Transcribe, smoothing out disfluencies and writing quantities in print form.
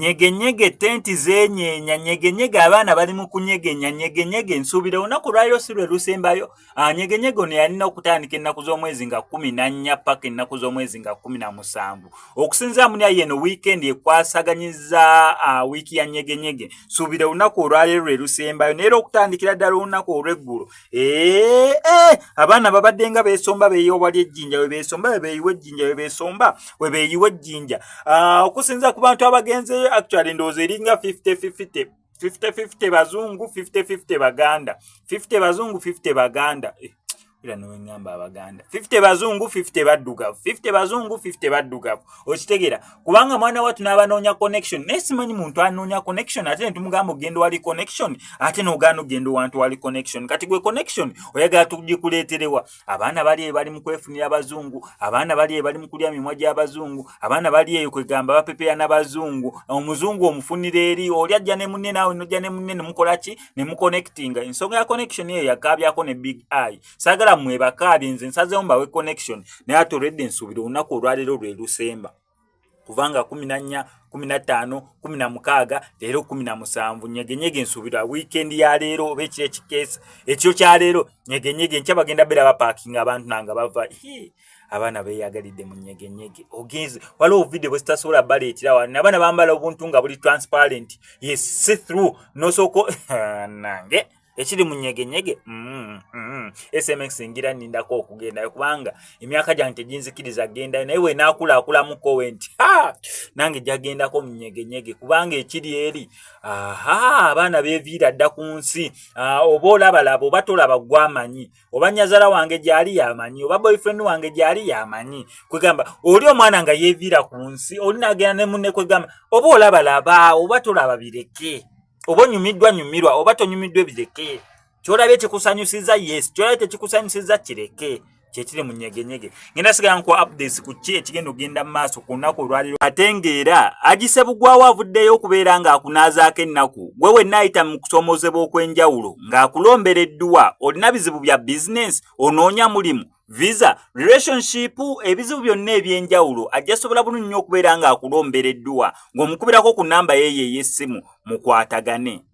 nyege tenti zenyenya nyege abaana bali mu kunyegenya nyege nsuubira olunaku lwaliro si lwe lusembayo nyege ono yalina okutandika ennaku z'omwezi nga 14 paka ennaku z'omwezi nga 17 okusinziira muni yeno weekend ekwasaganyiza wiiki ya nyege suubira olunaku olwaliro lwe lusembayo naye okutandikira ddala olunaku olw'eggulu abaana babadde nga beesomba beeyobwali ejjinja we beesomba we beeyiwa ejjinja we beesomba we beeyiwa ejjinja okusinziira ku bantu abagenze actually ndowooza eringa 50-50 bazungu 50-50 baganda 50 bazungu 50 baganda era no ngamba abaganda 50 bazungu 50 baddugavu 50 bazungu 50 baddugavu okitegera kubanga mwana watu n'abanoonya connection nesimanyi muntu anoonya connection ate ntumugamba ogendo wali connection ate n'ogaana ogendo wantu wali connection kati gwe connection oyagala tugikuleeterewa abaana bali mu kwefunira abazungu abaana bali mu kulya mimwa gy'abazungu abaana bali eyo kwegamba bapepeya n'abazungu omuzungu omufunira eri oli ajja ne munne naawe nojja ne munne ne mukola ki ne mu connectinga ensonga ya connection eyo yakabyako ne big eye sagala mwe bakali nze nsazeewo mbawe connection naye ate olwedde nsuubira olunaku olwaleero lwe lusemba kuvanga 14 15 16 leero 17 nyege nsuubira weekend ya leero oba ekiro ekikeesa ekyo kya leero nyege nkya bagenda bera baparking abantu nanga bava abaana beeyagalidde mu nyege ogenze waliwo video bwe sitasobola baleetera wano abaana bambala obuntu nga buli transparent yes see through nosoko nange ekiri mu nyege SMX ngira nindako okugenda kubanga emyaka gyange tejinzikiriza genda naye we naakula mu comment nange jagendako mu nyege kubanga ekiri eri abaana beeviira dda ku nsi oba olabalaba oba tolaba gwamanyi oba nyazala wange gyali yamanyi oba boyfriend wange gyali yamanyi kwegamba oli omwana nga yeeviira ku nsi oli nagenda ne munne kwegamba oba olabalaba oba tolaba bireke oba nyumirwa oba tonyumiddwa bireke kyolabye kikusanyusiza yes kyolabye tekikusanyusiza kireke kyekiri mu nyege ngenda sigala nkuwa updates ku ki ekigenda ogenda mu maaso ku lunaku olwaliro ate ng'era agisebugwawo avuddeyo okubeera ng'akunaazaako ennaku gwe wenna ayita mu kusomoozebwa okw'enjawulo ng'akulombera edduwa olina bizibu bya bizinensi onoonya mulimu visa relationship ebizibu byonna ebyenjawulo ajja sobola bulungi nnyo okubeera ng'akulombera edduwa ng'omukubirako ku nnamba yeeyo ey'essimu mukwatagane